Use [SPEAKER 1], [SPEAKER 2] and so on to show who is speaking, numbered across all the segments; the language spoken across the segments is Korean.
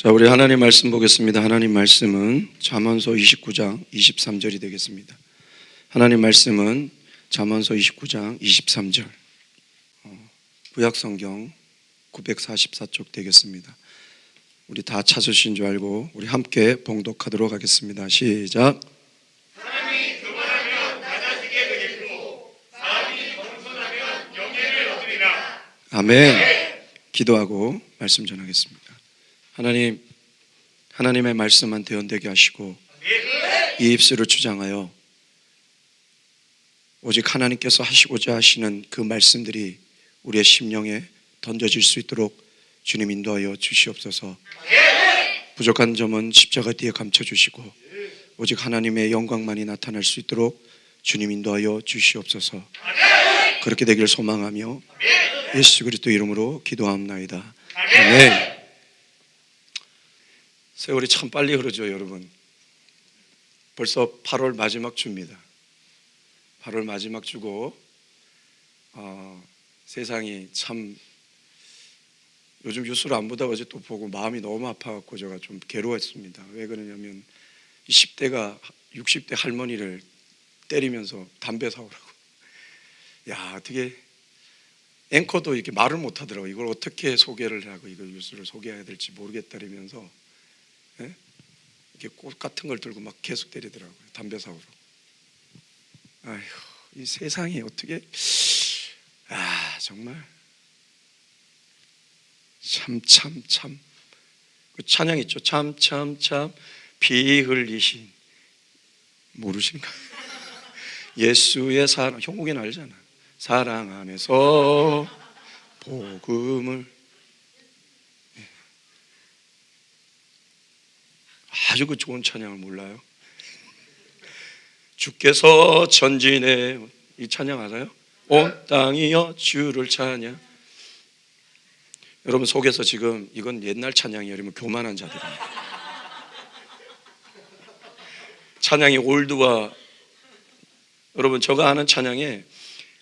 [SPEAKER 1] 자, 우리 하나님 말씀 보겠습니다. 하나님 말씀은 잠언서 29장 23절이 되겠습니다. 하나님 말씀은 잠언서 29장 23절, 구약성경 944쪽 되겠습니다. 우리 다 찾으신 줄 알고 우리 함께 봉독하도록 하겠습니다. 시작.
[SPEAKER 2] 사람이 교만하면 낮아지게 되겠고 사람이 겸손하면 영예를 얻으리라.
[SPEAKER 1] 아멘. 기도하고 말씀 전하겠습니다. 하나님, 하나님의 말씀만 대언되게 하시고 이 입술을 주장하여 오직 하나님께서 하시고자 하시는 그 말씀들이 우리의 심령에 던져질 수 있도록 주님 인도하여 주시옵소서. 부족한 점은 십자가 뒤에 감춰주시고 오직 하나님의 영광만이 나타날 수 있도록 주님 인도하여 주시옵소서. 그렇게 되기를 소망하며 예수 그리스도 이름으로 기도합나이다. 아멘. 세월이 참 빨리 흐르죠, 여러분. 벌써 8월 마지막 주입니다. 8월 마지막 주고 세상이 참 요즘 뉴스를 안 보다가 어제 또 보고 마음이 너무 아파갖고 제가 좀 괴로웠습니다. 왜 그러냐면 10대가 60대 할머니를 때리면서 담배 사오라고. 야, 어떻게 앵커도 이렇게 말을 못 하더라고. 이걸 어떻게 소개를 하고 이걸 뉴스를 소개해야 될지 모르겠다 이러면서 이렇게 꽃 같은 걸 들고 막 계속 때리더라고요. 담배 사오라고. 아휴, 이 세상이 어떻게 정말 참 그 찬양 있죠. 참 피 흘리신 모르신가? 예수의 사랑, 형국에는 알잖아. 사랑 안에서 복음을. 아주 그 좋은 찬양을 몰라요? 주께서 전진해, 이 찬양 알아요? 온 땅이여 주를 찬양. 여러분 속에서 지금 이건 옛날 찬양이에요. 여러분 교만한 자들이에요. 찬양이 올드와, 여러분 제가 아는 찬양에,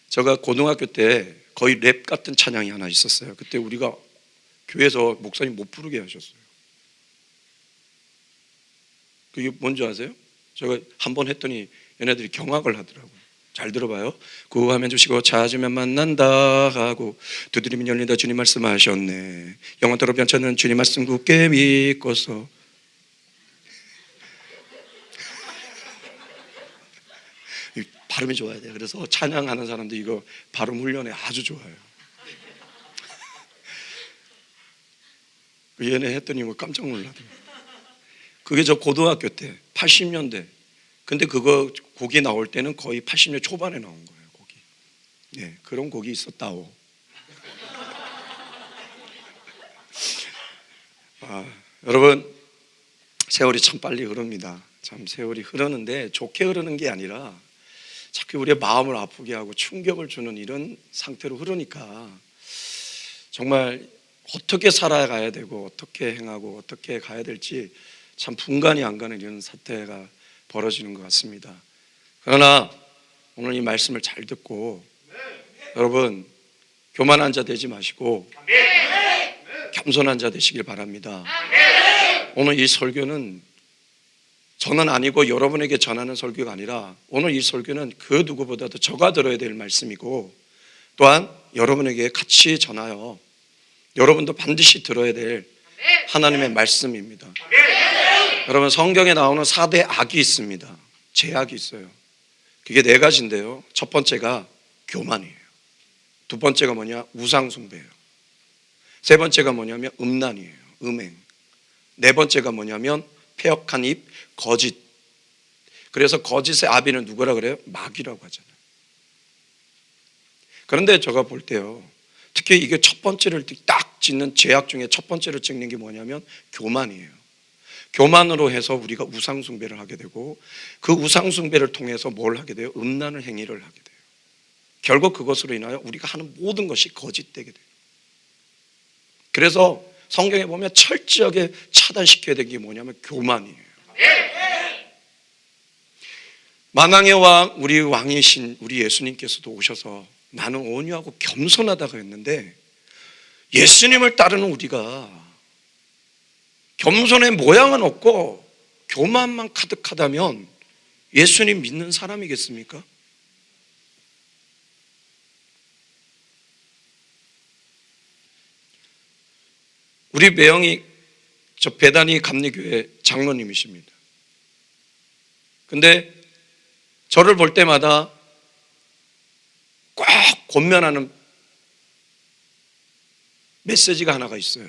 [SPEAKER 1] 제가 고등학교 때 거의 랩 같은 찬양이 하나 있었어요. 그때 우리가 교회에서 목사님 못 부르게 하셨어요. 그게 뭔지 아세요? 제가 한 번 했더니 얘네들이 경악을 하더라고요. 잘 들어봐요. 구하면 주시고 찾으면 만난다 하고 두드리면 열린다 주님 말씀하셨네. 영원토록 변찮는 주님 말씀 굳게 믿고서. 발음이 좋아야 돼요. 그래서 찬양하는 사람들 이거 발음 훈련에 아주 좋아요. 얘네 했더니 뭐 깜짝 놀라더라고요. 그게 저 고등학교 때 80년대. 근데 그거 곡이 나올 때는 거의 80년 초반에 나온 거예요. 곡이. 네, 그런 곡이 있었다오. 여러분 세월이 참 빨리 흐릅니다. 참 세월이 흐르는데 좋게 흐르는 게 아니라 자꾸 우리의 마음을 아프게 하고 충격을 주는 이런 상태로 흐르니까 정말 어떻게 살아가야 되고 어떻게 행하고 어떻게 가야 될지 참 분간이 안 가는 이런 사태가 벌어지는 것 같습니다. 그러나 오늘 이 말씀을 잘 듣고 여러분 교만한 자 되지 마시고 겸손한 자 되시길 바랍니다. 오늘 이 설교는 저는 아니고 여러분에게 전하는 설교가 아니라 오늘 이 설교는 그 누구보다도 저가 들어야 될 말씀이고 또한 여러분에게 같이 전하여 여러분도 반드시 들어야 될 하나님의 말씀입니다. 여러분 성경에 나오는 4대 악이 있습니다. 죄악이 있어요. 그게 4가지인데요. 첫 번째가 교만이에요. 두 번째가 뭐냐? 우상숭배예요. 세 번째가 뭐냐면 음란이에요. 음행. 네 번째가 뭐냐면 패역한 입, 거짓. 그래서 거짓의 아비는 누구라 그래요? 마귀라고 하잖아요. 그런데 제가 볼 때요, 특히 이게 첫 번째를 딱 짓는 죄악 중에 첫 번째를 찍는 게 뭐냐면 교만이에요. 교만으로 해서 우리가 우상숭배를 하게 되고 그 우상숭배를 통해서 뭘 하게 돼요? 음란을 행위를 하게 돼요. 결국 그것으로 인하여 우리가 하는 모든 것이 거짓되게 돼요. 그래서 성경에 보면 철저하게 차단시켜야 되는 게 뭐냐면 교만이에요. 만왕의 왕, 우리 왕이신 우리 예수님께서도 오셔서 나는 온유하고 겸손하다고 했는데 예수님을 따르는 우리가 겸손의 모양은 없고 교만만 가득하다면 예수님 믿는 사람이겠습니까? 우리 매형이 저 배단위 감리교회 장로님이십니다. 근데 저를 볼 때마다 꼭 권면하는 메시지가 하나가 있어요.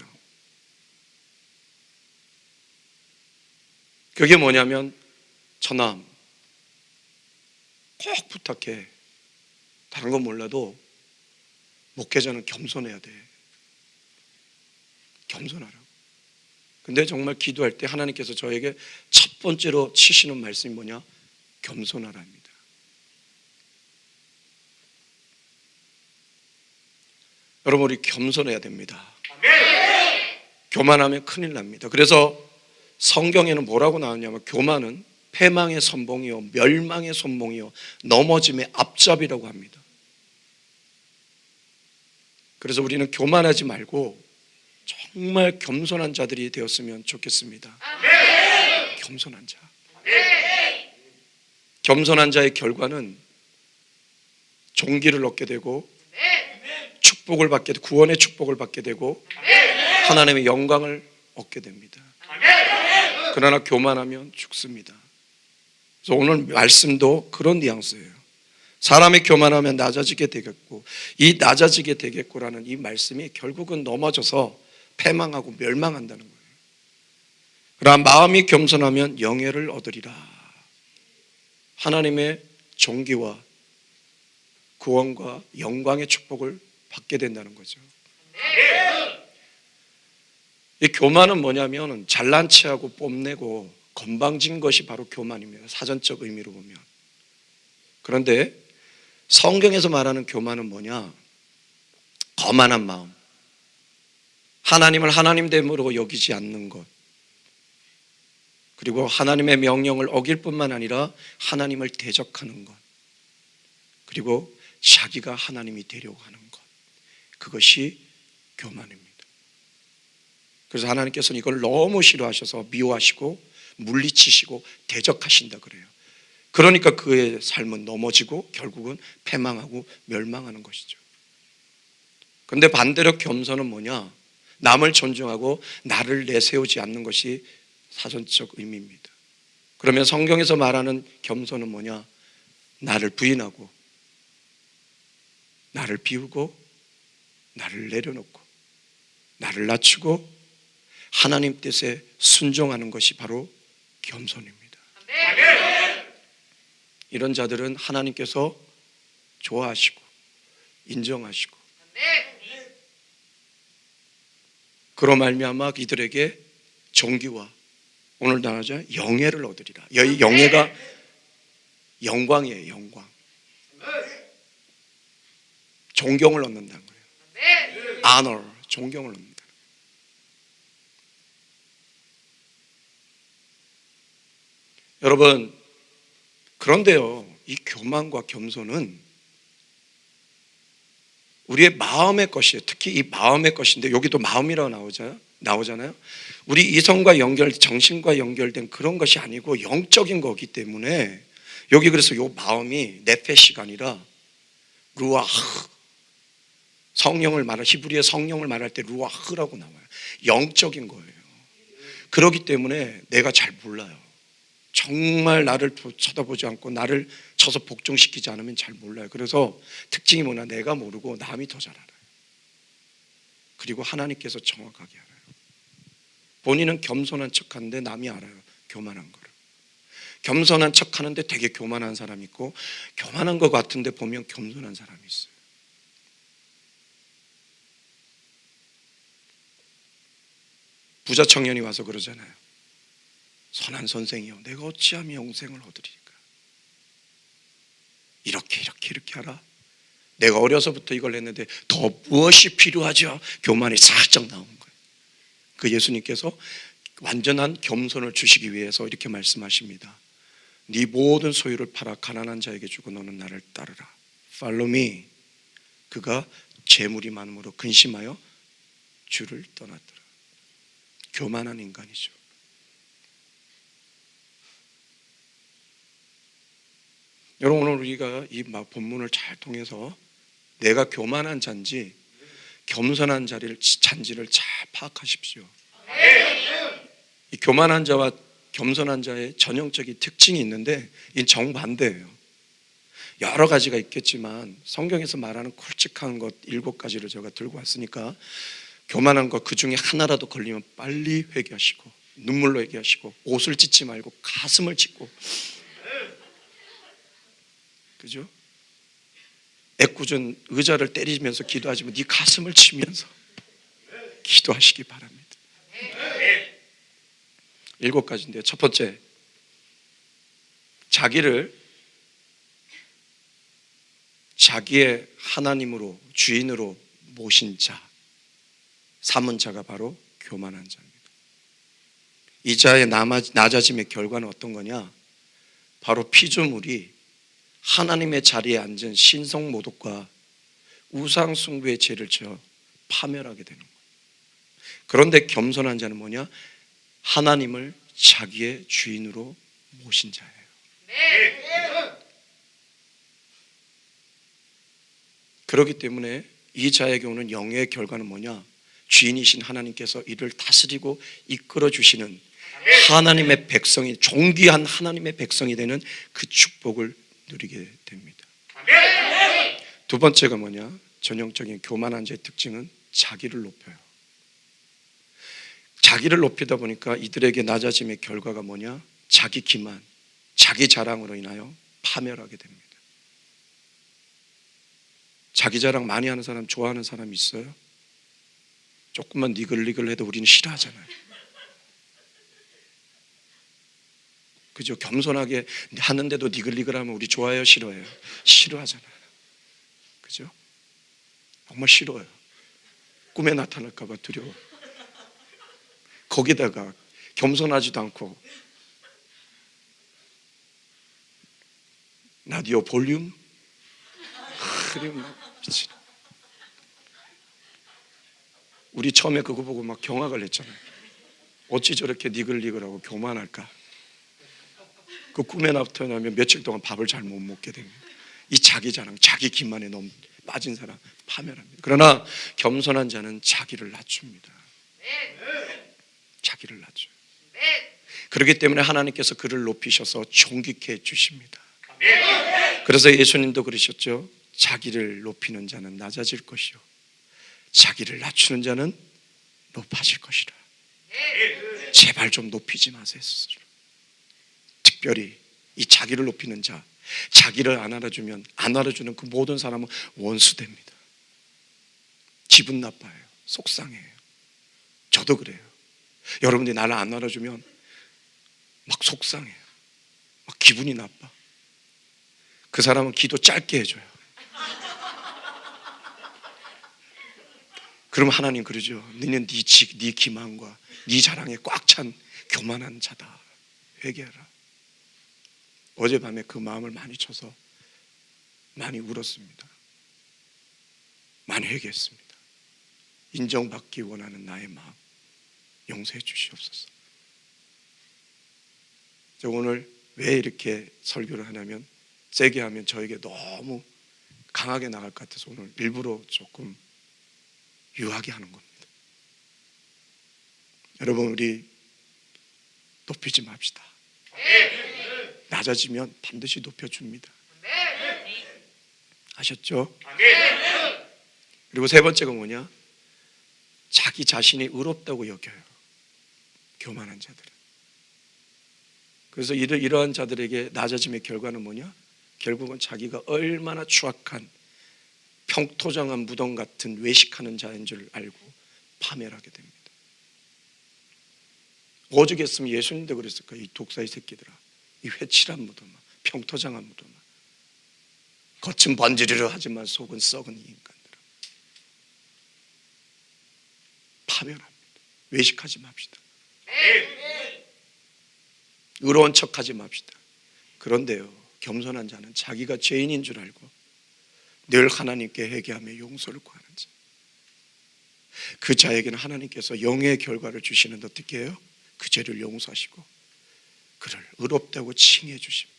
[SPEAKER 1] 그게 뭐냐면, 처남 꼭 부탁해. 다른 건 몰라도 목회자는 겸손해야 돼. 겸손하라고. 근데 정말 기도할 때 하나님께서 저에게 첫 번째로 치시는 말씀이 뭐냐? 겸손하랍니다. 여러분, 우리 겸손해야 됩니다. 교만하면 큰일 납니다. 그래서 성경에는 뭐라고 나왔냐면, 교만은 패망의 선봉이요 멸망의 선봉이요 넘어짐의 앞잡이라고 합니다. 그래서 우리는 교만하지 말고 정말 겸손한 자들이 되었으면 좋겠습니다. 겸손한 자. 겸손한 자의 결과는 존귀를 얻게 되고 축복을 받게 되고 구원의 축복을 받게 되고 하나님의 영광을 얻게 됩니다. 그러나 교만하면 죽습니다. 그래서 오늘 말씀도 그런 뉘앙스예요. 사람이 교만하면 낮아지게 되겠고, 이 낮아지게 되겠고라는 이 말씀이 결국은 넘어져서 패망하고 멸망한다는 거예요. 그러나 마음이 겸손하면 영예를 얻으리라. 하나님의 존귀와 구원과 영광의 축복을 받게 된다는 거죠. 이 교만은 뭐냐면 잘난 체하고 뽐내고 건방진 것이 바로 교만입니다. 사전적 의미로 보면. 그런데 성경에서 말하는 교만은 뭐냐? 거만한 마음, 하나님을 하나님됨으로 여기지 않는 것, 그리고 하나님의 명령을 어길 뿐만 아니라 하나님을 대적하는 것, 그리고 자기가 하나님이 되려고 하는 것, 그것이 교만입니다. 그래서 하나님께서는 이걸 너무 싫어하셔서 미워하시고 물리치시고 대적하신다 그래요. 그러니까 그의 삶은 넘어지고 결국은 패망하고 멸망하는 것이죠. 그런데 반대로 겸손은 뭐냐? 남을 존중하고 나를 내세우지 않는 것이 사전적 의미입니다. 그러면 성경에서 말하는 겸손은 뭐냐? 나를 부인하고 나를 비우고 나를 내려놓고 나를 낮추고 하나님 뜻에 순종하는 것이 바로 겸손입니다. 이런 자들은 하나님께서 좋아하시고 인정하시고 그로 말미암아 이들에게 존귀와 오늘 나누자 영예를 얻으리라. 이 영예가 영광이에요. 영광. 존경을 얻는다는 거예요. honor, 존경을 얻는다. 여러분, 그런데요, 이 교만과 겸손은 우리의 마음의 것이에요. 특히 이 마음의 것인데, 여기도 마음이라고 나오잖아요. 우리 이성과 정신과 연결된 그런 것이 아니고 영적인 거기 때문에, 여기 그래서 이 마음이 네페시가 아니라 루아흐, 성령을 말할, 히브리의 성령을 말할 때 루아흐라고 나와요. 영적인 거예요. 그렇기 때문에 내가 잘 몰라요. 정말 나를 쳐다보지 않고 나를 쳐서 복종시키지 않으면 잘 몰라요. 그래서 특징이 뭐냐? 내가 모르고 남이 더 잘 알아요. 그리고 하나님께서 정확하게 알아요. 본인은 겸손한 척하는데 남이 알아요. 교만한 거를. 겸손한 척하는데 되게 교만한 사람이 있고, 교만한 것 같은데 보면 겸손한 사람이 있어요. 부자 청년이 와서 그러잖아요. 선한 선생이여, 내가 어찌하면 영생을 얻으리까? 이렇게 하라. 내가 어려서부터 이걸 했는데 더 무엇이 필요하죠? 교만이 살짝 나온 거예요. 그 예수님께서 완전한 겸손을 주시기 위해서 이렇게 말씀하십니다. 네 모든 소유를 팔아 가난한 자에게 주고 너는 나를 따르라. Follow me. 그가 재물이 많음으로 근심하여 주를 떠났더라. 교만한 인간이죠. 여러분, 오늘 우리가 이 본문을 잘 통해서 내가 교만한 자인지 겸손한 잔지를 잘 파악하십시오. 이 교만한 자와 겸손한 자의 전형적인 특징이 있는데 이 정반대예요. 여러 가지가 있겠지만 성경에서 말하는 굵직한 것 7가지를 제가 들고 왔으니까 교만한 것 그 중에 하나라도 걸리면 빨리 회개하시고 눈물로 회개하시고 옷을 찢지 말고 가슴을 찢고, 그죠? 애꿎은 의자를 때리면서 기도하지만 네 가슴을 치면서 기도하시기 바랍니다. 7가지인데요. 첫 번째, 자기를 자기의 하나님으로 주인으로 모신 자, 삼은 자가 바로 교만한 자입니다. 이 자의 낮아짐의 결과는 어떤 거냐? 바로 피조물이 하나님의 자리에 앉은 신성 모독과 우상 숭배의 죄를 지어 파멸하게 되는 거예요. 그런데 겸손한 자는 뭐냐? 하나님을 자기의 주인으로 모신 자예요. 그렇기 때문에 이 자의 경우는 영의 결과는 뭐냐? 주인이신 하나님께서 이를 다스리고 이끌어 주시는 하나님의 백성이, 존귀한 하나님의 백성이 되는 그 축복을 누리게 됩니다. 두 번째가 뭐냐? 전형적인 교만한 자의 특징은 자기를 높여요. 자기를 높이다 보니까 이들에게 낮아짐의 결과가 뭐냐? 자기 기만, 자기 자랑으로 인하여 파멸하게 됩니다. 자기 자랑 많이 하는 사람, 좋아하는 사람 있어요? 조금만 니글니글 해도 우리는 싫어하잖아요. 그죠? 겸손하게 하는데도 니글니글하면 우리 좋아해요, 싫어해요? 싫어하잖아요. 그죠? 정말 싫어요. 꿈에 나타날까 봐 두려워. 거기다가 겸손하지도 않고 라디오 볼륨 미친. 우리 처음에 그거 보고 막 경악을 했잖아요. 어찌 저렇게 니글니글하고 교만할까? 그 꿈에 나타나면 며칠 동안 밥을 잘 못 먹게 됩니다. 이 자기 자랑, 자기 기만에 너무 빠진 사람 파멸합니다. 그러나 겸손한 자는 자기를 낮춥니다. 자기를 낮춰요. 그렇기 때문에 하나님께서 그를 높이셔서 존귀케 해주십니다. 그래서 예수님도 그러셨죠. 자기를 높이는 자는 낮아질 것이요 자기를 낮추는 자는 높아질 것이라. 제발 좀 높이지 마세요. 특별히 이 자기를 높이는 자, 자기를 안 알아주면, 안 알아주는 그 모든 사람은 원수됩니다. 기분 나빠요. 속상해요. 저도 그래요. 여러분들이 나를 안 알아주면 막 속상해요. 막 기분이 나빠. 그 사람은 기도 짧게 해줘요. 그럼 하나님 그러죠. 너는 네 기만과 네 자랑에 꽉 찬 교만한 자다. 회개하라. 어젯밤에 그 마음을 많이 쳐서 많이 울었습니다. 많이 회개했습니다. 인정받기 원하는 나의 마음 용서해 주시옵소서. 저 오늘 왜 이렇게 설교를 하냐면, 세게 하면 저에게 너무 강하게 나갈 것 같아서 오늘 일부러 조금 유하게 하는 겁니다. 여러분, 우리 높이지 맙시다. 낮아지면 반드시 높여줍니다. 아셨죠? 그리고 세 번째가 뭐냐? 자기 자신이 의롭다고 여겨요. 교만한 자들은. 그래서 이러한 자들에게 낮아짐의 결과는 뭐냐? 결국은 자기가 얼마나 추악한 평토장한 무덤 같은 외식하는 자인 줄 알고 파멸하게 됩니다. 오죽했으면 예수님도 그랬을 거예요. 이 독사의 새끼들아, 이 회칠한 무덤아, 평토장한 무덤아, 겉은 번지르르 하지만 속은 썩은 이 인간들아, 파멸합니다. 외식하지 맙시다. 의로운 척하지 맙시다. 그런데요, 겸손한 자는 자기가 죄인인 줄 알고 늘 하나님께 회개하며 용서를 구하는 자. 그 자에게는 하나님께서 영의 결과를 주시는데 어떻게 해요? 그 죄를 용서하시고 그를 의롭다고 칭해 주십니다.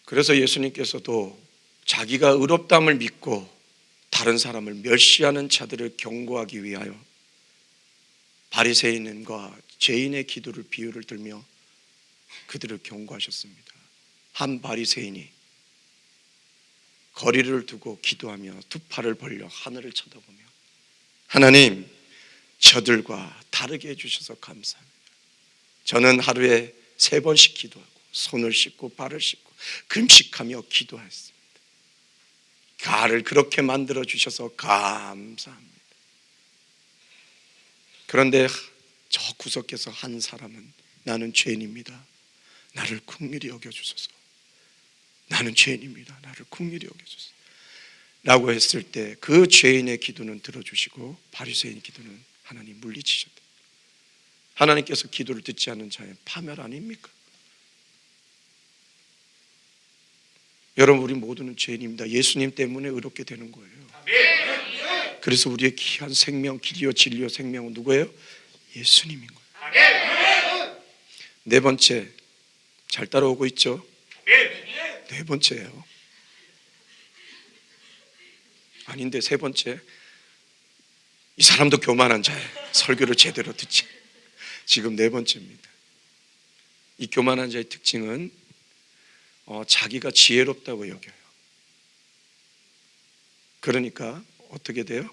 [SPEAKER 1] 그래서 예수님께서도 자기가 의롭다함을 믿고 다른 사람을 멸시하는 자들을 경고하기 위하여 바리새인과 죄인의 기도를 비유를 들며 그들을 경고하셨습니다. 한 바리새인이 거리를 두고 기도하며 두 팔을 벌려 하늘을 쳐다보며 하나님, 저들과 다르게 해주셔서 감사합니다. 저는 하루에 3번씩 기도하고 손을 씻고 발을 씻고 금식하며 기도했습니다. 가를 그렇게 만들어 주셔서 감사합니다. 그런데 저 구석에서 한 사람은 나는 죄인입니다. 나를 긍휼히 여겨주소서. 나는 죄인입니다. 나를 긍휼히 여겨주소서. 라고 했을 때 그 죄인의 기도는 들어주시고 바리새인의 기도는 하나님 물리치셨다. 하나님께서 기도를 듣지 않는 자의 파멸 아닙니까? 여러분, 우리 모두는 죄인입니다. 예수님 때문에 의롭게 되는 거예요. 그래서 우리의 귀한 생명, 길이요 진리요 생명은 누구예요? 예수님인 거예요. 네 번째, 잘 따라오고 있죠? 네 번째예요. 아닌데 세 번째, 이 사람도 교만한 자예요. 설교를 제대로 듣지. 지금 네 번째입니다. 이 교만한 자의 특징은 자기가 지혜롭다고 여겨요. 그러니까 어떻게 돼요?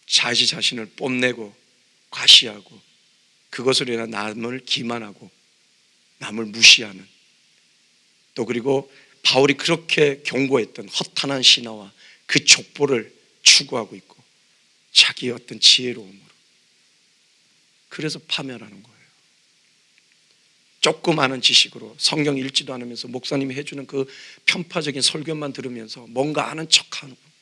[SPEAKER 1] 자신을 뽐내고 과시하고 그것으로 인해 남을 기만하고 남을 무시하는, 또 그리고 바울이 그렇게 경고했던 허탄한 신화와 그 족보를 추구하고 있고 자기의 어떤 지혜로움으로, 그래서 파멸하는 거예요. 조그마한 지식으로 성경 읽지도 않으면서 목사님이 해주는 그 편파적인 설교만 들으면서 뭔가 아는 척하는 거예요.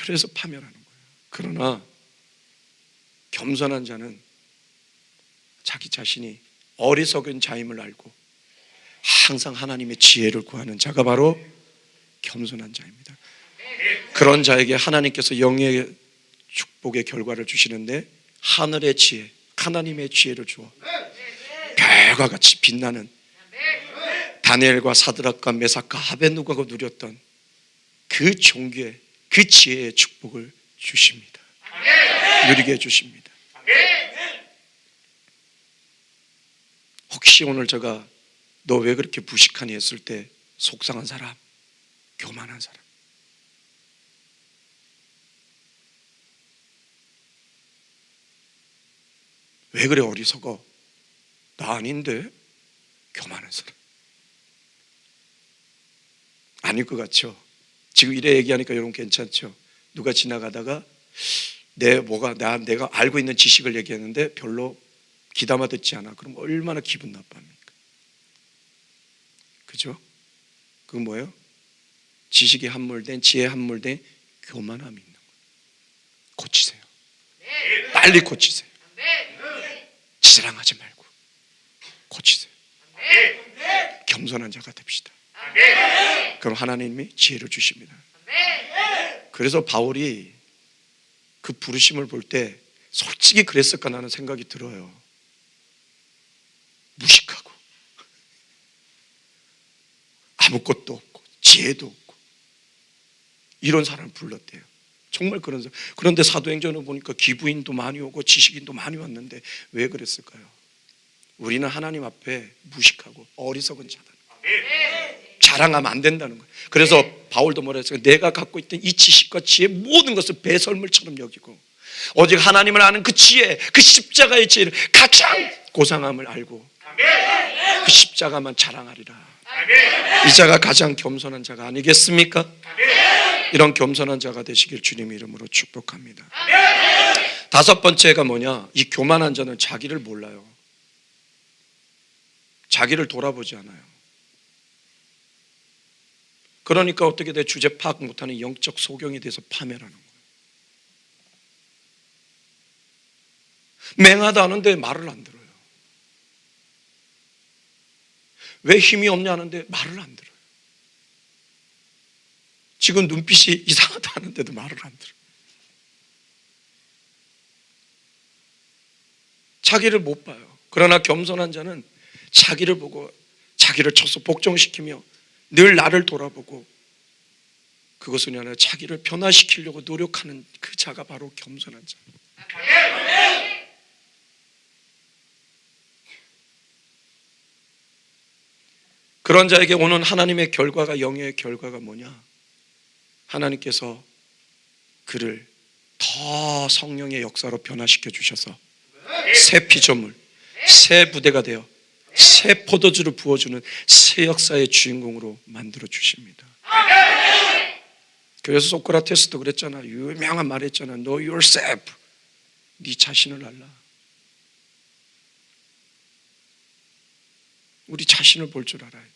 [SPEAKER 1] 그래서 파멸하는 거예요. 그러나 겸손한 자는 자기 자신이 어리석은 자임을 알고 항상 하나님의 지혜를 구하는 자가 바로 겸손한 자입니다. 그런 자에게 하나님께서 영의 축복의 결과를 주시는데 하늘의 지혜, 하나님의 지혜를 주어 별과 같이 빛나는 다니엘과 사드락과 메삭과 아벤누고가 누렸던 그 종교의 그 지혜의 축복을 주십니다. 누리게 해주십니다. 혹시 오늘 제가 너 왜 그렇게 무식하니 했을 때 속상한 사람, 교만한 사람, 왜 그래 어리석어? 나 아닌데? 교만한 사람 아닐 것 같죠? 지금 이래 얘기하니까 여러분 괜찮죠? 누가 지나가다가 내가 알고 있는 지식을 얘기했는데 별로 귀담아 듣지 않아. 그럼 얼마나 기분 나빠합니까? 그죠? 그건 뭐예요? 지식이 함몰된, 지혜 함몰된 교만함이 있는 거예요. 고치세요. 빨리 고치세요. 지랄하지 말고 고치세요. 겸손한 자가 됩시다. 그럼 하나님이 지혜를 주십니다. 그래서 바울이 그 부르심을 볼 때 솔직히 그랬을까 하는 생각이 들어요. 무식하고 아무것도 없고 지혜도 없고 이런 사람을 불렀대요. 정말 그런 사람. 그런데 사도행전을 보니까 기부인도 많이 오고 지식인도 많이 왔는데 왜 그랬을까요? 우리는 하나님 앞에 무식하고 어리석은 자다. 자랑하면 안 된다는 거예요. 그래서 바울도 뭐라 했어요? 내가 갖고 있던 이 지식과 지혜 모든 것을 배설물처럼 여기고 오직 하나님을 아는 그 지혜, 그 십자가의 지혜를 가장 고상함을 알고 그 십자가만 자랑하리라. 이 자가 가장 겸손한 자가 아니겠습니까? 이런 겸손한 자가 되시길 주님의 이름으로 축복합니다. 다섯 번째가 뭐냐? 이 교만한 자는 자기를 몰라요. 자기를 돌아보지 않아요. 그러니까 어떻게 돼? 주제 파악 못하는 영적 소경에 대해서 파멸하는 거예요. 맹하다 하는데 말을 안 들어요. 왜 힘이 없냐 하는데 말을 안 들어요. 지금 눈빛이 이상하다 하는데도 말을 안 들어. 자기를 못 봐요. 그러나 겸손한 자는 자기를 보고 자기를 쳐서 복종시키며 늘 나를 돌아보고 그것은 아니라 자기를 변화시키려고 노력하는 그 자가 바로 겸손한 자. 그런 자에게 오는 하나님의 결과가, 영의 결과가 뭐냐? 하나님께서 그를 더 성령의 역사로 변화시켜 주셔서 새 피조물, 새 부대가 되어 새 포도주를 부어주는 새 역사의 주인공으로 만들어 주십니다. 그래서 소크라테스도 그랬잖아. 유명한 말 했잖아. Know yourself. 네 자신을 알라. 우리 자신을 볼 줄 알아야 돼요.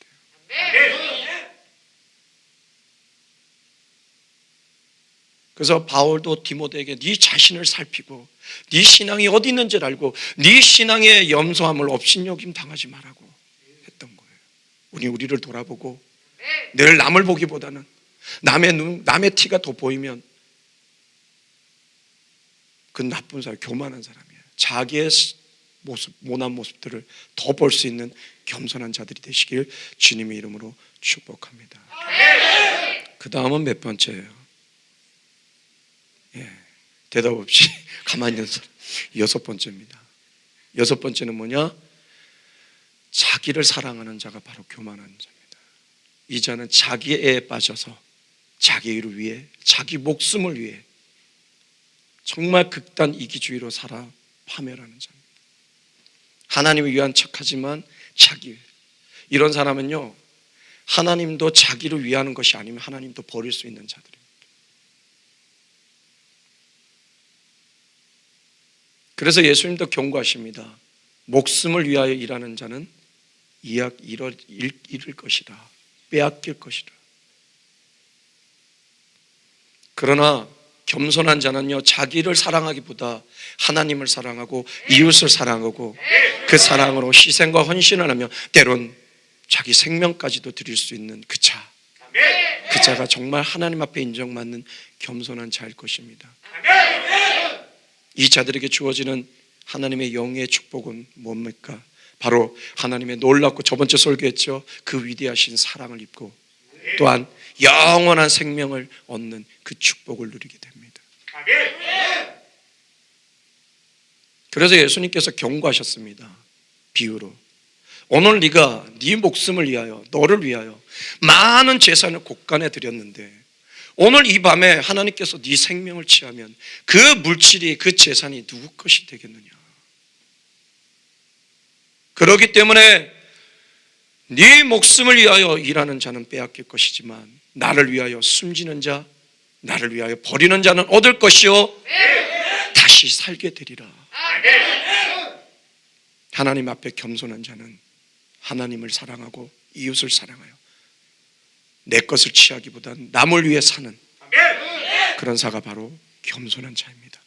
[SPEAKER 1] 그래서 바울도 디모데에게 네 자신을 살피고 네 신앙이 어디 있는지를 알고 네 신앙의 염소함을 업신여김 당하지 말라고 했던 거예요. 우리를 돌아보고 늘 남을 보기보다는 남의 티가 더 보이면 그 나쁜 사람, 교만한 사람이에요. 자기의 모습, 모난 모습들을 더 볼 수 있는 겸손한 자들이 되시길 주님의 이름으로 축복합니다. 그 다음은 몇 번째예요? 대답 없이 가만히 있는 사람. 6번째입니다. 6번째는 뭐냐? 자기를 사랑하는 자가 바로 교만한 자입니다. 이 자는 자기애에 빠져서 자기 일을 위해, 자기 목숨을 위해 정말 극단 이기주의로 살아 파멸하는 자입니다. 하나님을 위한 척하지만 자기, 이런 사람은요 하나님도 자기를 위하는 것이 아니면 하나님도 버릴 수 있는 자들입니다. 그래서 예수님도 경고하십니다. 목숨을 위하여 일하는 자는 잃을 것이다. 빼앗길 것이다. 그러나 겸손한 자는요 자기를 사랑하기보다 하나님을 사랑하고 이웃을 사랑하고 그 사랑으로 희생과 헌신을 하며 때론 자기 생명까지도 드릴 수 있는 그 자, 그 자가 정말 하나님 앞에 인정받는 겸손한 자일 것입니다. 이 자들에게 주어지는 하나님의 영의 축복은 뭡니까? 바로 하나님의 놀랍고 저번째 설교했죠. 그 위대하신 사랑을 입고 또한 영원한 생명을 얻는 그 축복을 누리게 됩니다. 그래서 예수님께서 경고하셨습니다. 비유로. 오늘 네가 네 목숨을 위하여, 너를 위하여 많은 재산을 곳간에 드렸는데 오늘 이 밤에 하나님께서 네 생명을 취하면 그 물질이, 그 재산이 누구 것이 되겠느냐? 그렇기 때문에 네 목숨을 위하여 일하는 자는 빼앗길 것이지만 나를 위하여 숨지는 자, 나를 위하여 버리는 자는 얻을 것이요 다시 살게 되리라. 하나님 앞에 겸손한 자는 하나님을 사랑하고 이웃을 사랑하여 내 것을 취하기보다는 남을 위해 사는 그런 자가 바로 겸손한 자입니다.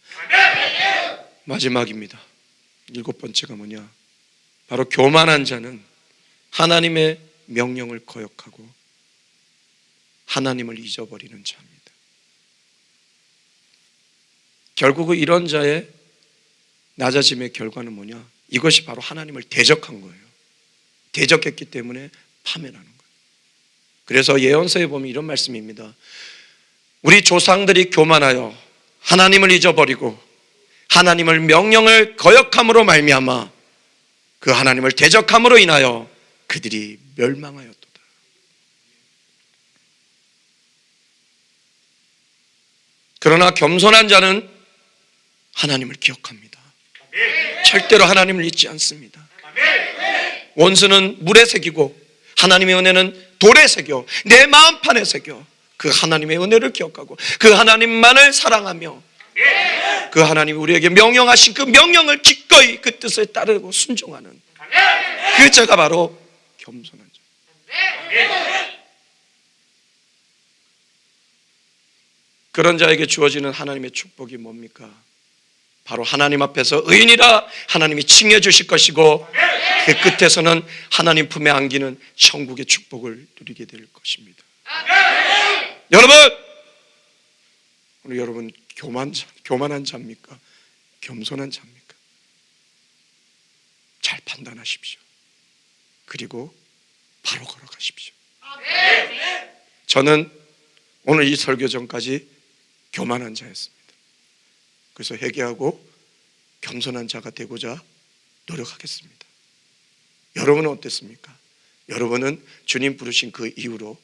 [SPEAKER 1] 마지막입니다. 7번째가 뭐냐? 바로 교만한 자는 하나님의 명령을 거역하고 하나님을 잊어버리는 자입니다. 결국 이런 자의 낮아짐의 결과는 뭐냐? 이것이 바로 하나님을 대적한 거예요. 대적했기 때문에 파멸하는 거예요. 그래서 예언서에 보면 이런 말씀입니다. 우리 조상들이 교만하여 하나님을 잊어버리고 하나님을 명령을 거역함으로 말미암아 그 하나님을 대적함으로 인하여 그들이 멸망하였도다. 그러나 겸손한 자는 하나님을 기억합니다. 절대로 하나님을 잊지 않습니다. 원수는 물에 새기고 하나님의 은혜는 돌에 새겨 내 마음판에 새겨 그 하나님의 은혜를 기억하고 그 하나님만을 사랑하며 그 하나님이 우리에게 명령하신 그 명령을 기꺼이 그 뜻에 따르고 순종하는 그 자가 바로 겸손한 자. 그런 자에게 주어지는 하나님의 축복이 뭡니까? 바로 하나님 앞에서 의인이라 하나님이 칭해 주실 것이고 그 끝에서는 하나님 품에 안기는 천국의 축복을 누리게 될 것입니다. 여러분, 오늘 여러분 교만한 자입니까? 겸손한 자입니까? 잘 판단하십시오. 그리고 바로 걸어가십시오. 저는 오늘 이 설교 전까지 교만한 자였습니다. 그래서 회개하고 겸손한 자가 되고자 노력하겠습니다. 여러분은 어땠습니까? 여러분은 주님 부르신 그 이후로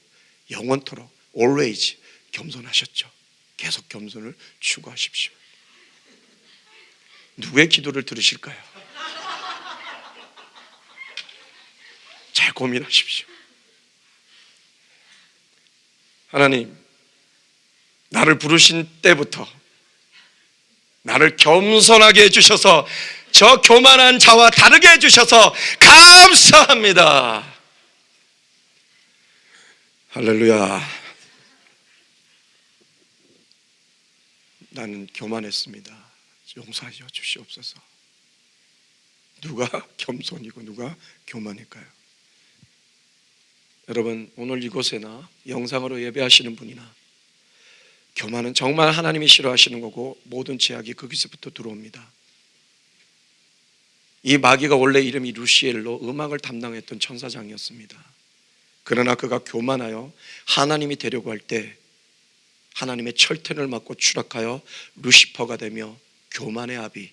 [SPEAKER 1] 영원토록 always 겸손하셨죠. 계속 겸손을 추구하십시오. 누구의 기도를 들으실까요? 잘 고민하십시오. 하나님, 나를 부르신 때부터 나를 겸손하게 해주셔서 저 교만한 자와 다르게 해주셔서 감사합니다. 할렐루야. 나는 교만했습니다. 용서하여 주시옵소서. 누가 겸손이고 누가 교만일까요? 여러분, 오늘 이곳에나 영상으로 예배하시는 분이나 교만은 정말 하나님이 싫어하시는 거고 모든 죄악이 거기서부터 들어옵니다. 이 마귀가 원래 이름이 루시엘로 음악을 담당했던 천사장이었습니다. 그러나 그가 교만하여 하나님이 되려고 할 때 하나님의 철퇴를 맞고 추락하여 루시퍼가 되며 교만의 아비,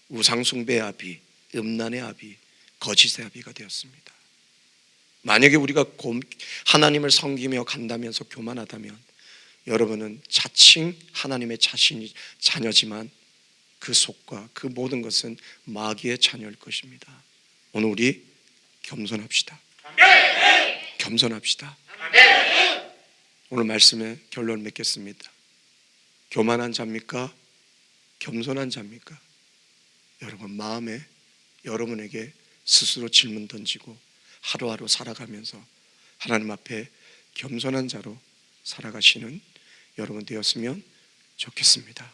[SPEAKER 1] 우상숭배의 아비, 음란의 아비, 거짓의 아비가 되었습니다. 만약에 우리가 하나님을 섬기며 간다면서 교만하다면 여러분은 자칭 하나님의 자녀지만 그 속과 그 모든 것은 마귀의 자녀일 것입니다. 오늘 우리 겸손합시다. 겸손합시다. 오늘 말씀의 결론 맺겠습니다. 교만한 자입니까? 겸손한 자입니까? 여러분 마음에 여러분에게 스스로 질문 던지고 하루하루 살아가면서 하나님 앞에 겸손한 자로 살아가시는 여러분 되었으면 좋겠습니다.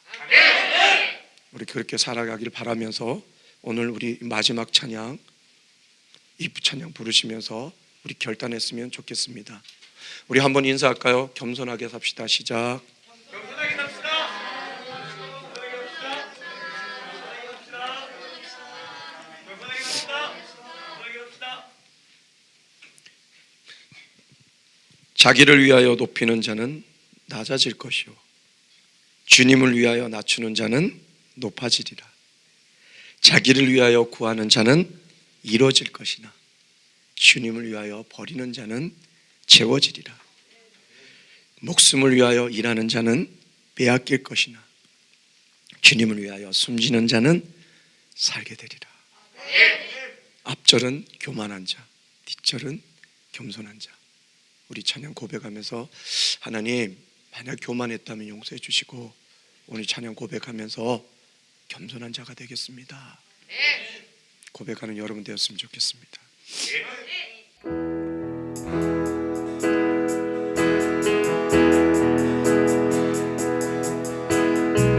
[SPEAKER 1] 우리 그렇게 살아가길 바라면서 오늘 우리 마지막 찬양, 이 찬양 부르시면서 우리 결단했으면 좋겠습니다. 우리 한번 인사할까요? 겸손하게 삽시다. 시작.
[SPEAKER 2] 겸손하게 삽시다. 겸손하게 삽시다.
[SPEAKER 1] 자기를 위하여 높이는 자는 낮아질 것이요 주님을 위하여 낮추는 자는 높아지리라. 자기를 위하여 구하는 자는 이루어질 것이나 주님을 위하여 버리는 자는 채워지리라. 목숨을 위하여 일하는 자는 빼앗길 것이나 주님을 위하여 숨지는 자는 살게 되리라. 앞절은 교만한 자, 뒷절은 겸손한 자. 우리 찬양 고백하면서 하나님, 만약 교만했다면 용서해 주시고 오늘 찬양 고백하면서 겸손한 자가 되겠습니다. 고백하는 여러분 되었으면 좋겠습니다.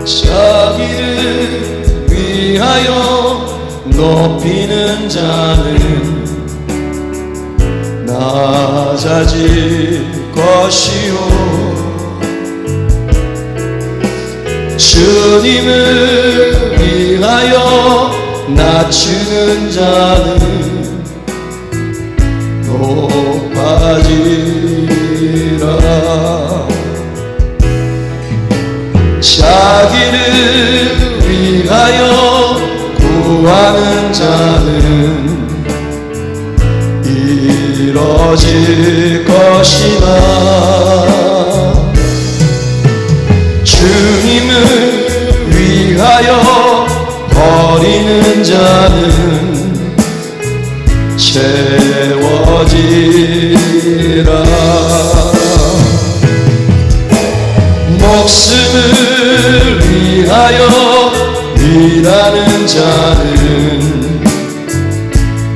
[SPEAKER 3] 자기를 위하여 높이는 자는 낮아질 것이요 주님을 위하여 낮추는 자는 높아지리라. 자기를 위하여 구하는 자는 이뤄질 것이나 주님을 위하여 버리는 자는 채워지리라. 목숨을 위하여 일하는 자는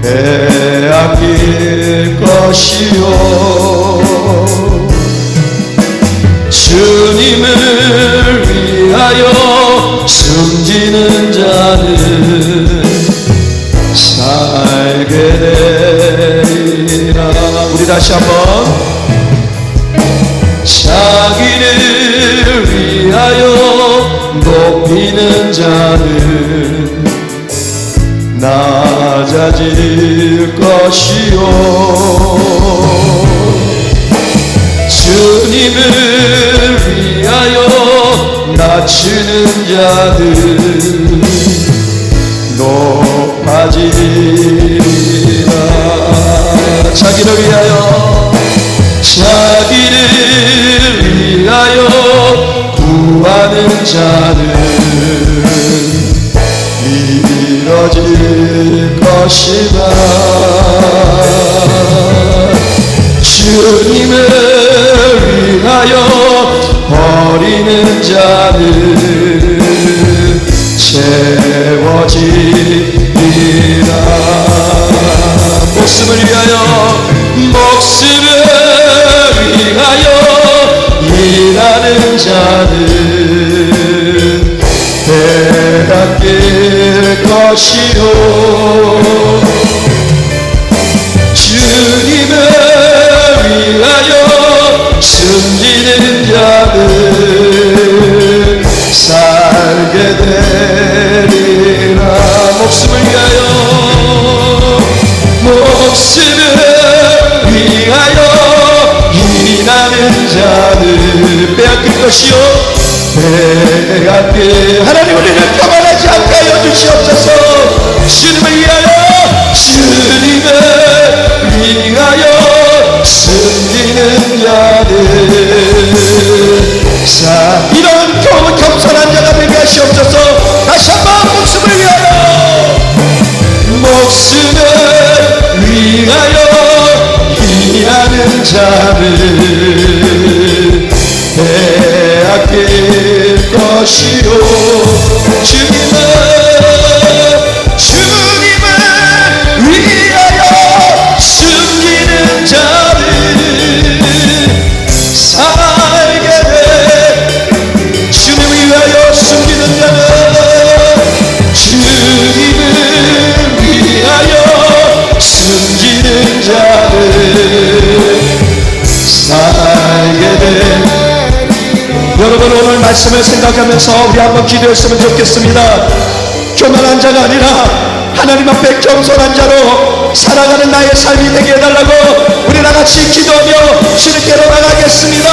[SPEAKER 3] 빼앗길 것이요 주님을 위하여 숨지는 자는 살게 되리라. 우리 다시 한번 자기를 위하여 높이는 자는 낮아질 것이요 주님을 위하여 낮추는 자들 높아지리라 자기를 위하여 구하는 자는 이뤄질 것이다 주님을 위하여 버리는 자는 채워지리라 목숨을 위하여 일하는 자는 빼앗길 것이요 주님을 위하여 숨기는 자는 살게 되리라 목숨을 위하여 일하는 자는 빼앗길 것이요 빼앗길 하나님 우리를 평안하지 않게 하여 주시옵소서 주님을 위하여 숨기는 자는 이런 겸손한 자가 되게 하시옵소서 다시 한번 목숨을 위하여 일하는 자를 빼앗길 것이요 주님을 위하여 숨기는 자를 살게 돼 주님을 위하여 숨기는 자는 주님을 위하여 숨기는 자를 살게 돼 여러분 오늘 말씀을 생각하면서 우리 한번 기도했으면 좋겠습니다 교만한 자가 아니라 하나님 앞에 겸손한 자로 살아가는 나의 삶이 되게 해달라고 우리 다같이 기도하며 주님께로 나가겠습니다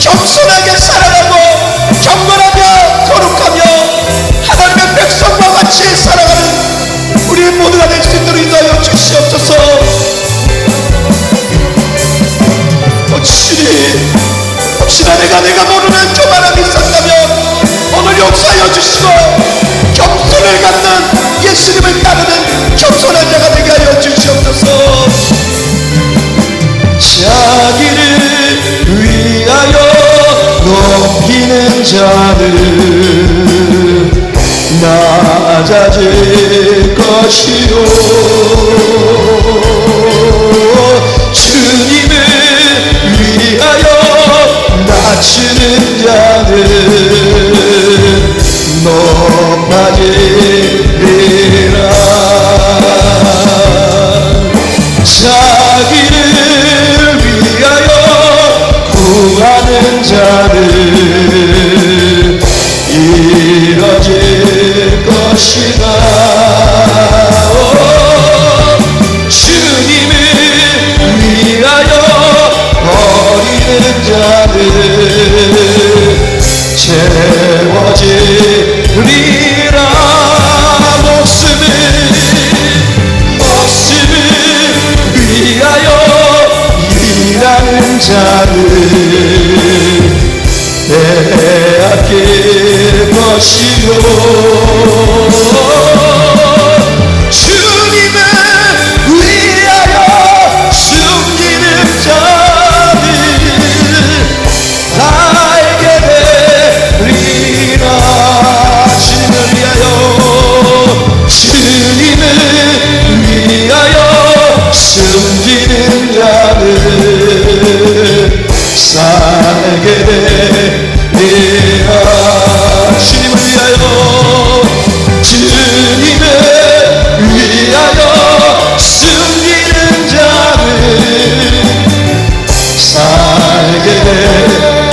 [SPEAKER 3] 겸손하게 살아가고 경건하며 거룩하며 하나님의 백성과 같이 살아가는 우리 모두가 될 수 있도록 인도하여 주시옵소서 혹시나 내가 모르는 교만함이 있었다면 오늘 용서하여 주시고 겸손을 갖는 예수님을 따르는 겸손한 자가 되게 하여 주시옵소서 자기를 위하여 높이는 자는 낮아질 것이요 주님을 위하여 낮추는 자는 높아지리라 자기를 위하여 구하는 자는 이뤄질 것이다 주님을 위하여 버리는 자는 채워지리라 목숨을 위하여 일하는 자는 빼앗길 것이요 주님을 위하여 숨기는 자는 알게 되리라 주님을 위하여 숨기는 살게 되리라. 주님을 위하여, 주님을 위하여 숨기는 자는 살게 돼.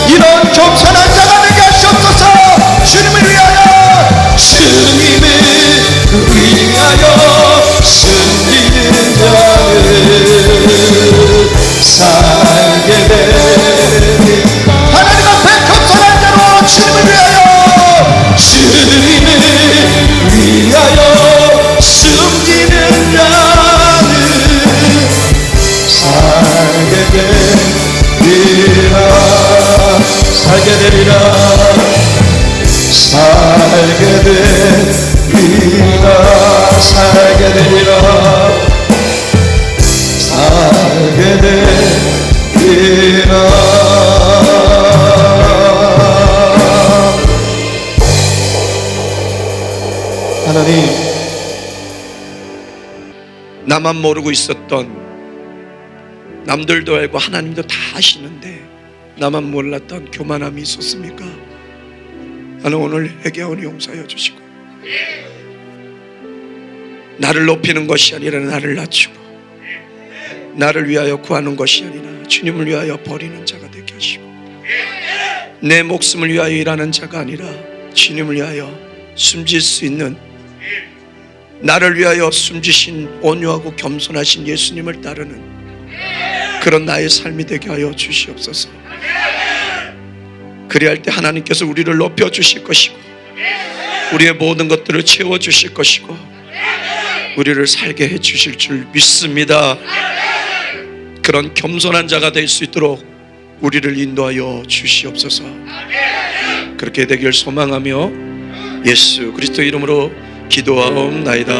[SPEAKER 3] 이런 겸손한 자가 되게 하시옵소서. 주님을 위하여, 주님을 위하여 숨기는 자는 살게 돼. 하나님 앞에 겸손한 자로 주님을 위하여, 주님을 위하여 숨기는 자는 살게 되리라. 살게 되리라. 살게 되리라. 살게 되리라. 살게 되리라. 하나님,
[SPEAKER 1] 나만 모르고 있었던, 남들도 알고 하나님도 다 아시는데 나만 몰랐던 교만함이 있었습니까? 나는 오늘 회개하오니 용서하여 주시고, 나를 높이는 것이 아니라 나를 낮추고, 나를 위하여 구하는 것이 아니라 주님을 위하여 버리는 자가 되게 하시고, 내 목숨을 위하여 일하는 자가 아니라 주님을 위하여 숨질 수 있는, 나를 위하여 숨지신 온유하고 겸손하신 예수님을 따르는 그런 나의 삶이 되게 하여 주시옵소서. 그리할 때 하나님께서 우리를 높여 주실 것이고, 우리의 모든 것들을 채워 주실 것이고, 우리를 살게 해 주실 줄 믿습니다. 그런 겸손한 자가 될 수 있도록 우리를 인도하여 주시옵소서. 그렇게 되길 소망하며 예수 그리스도 이름으로 기도하옵나이다.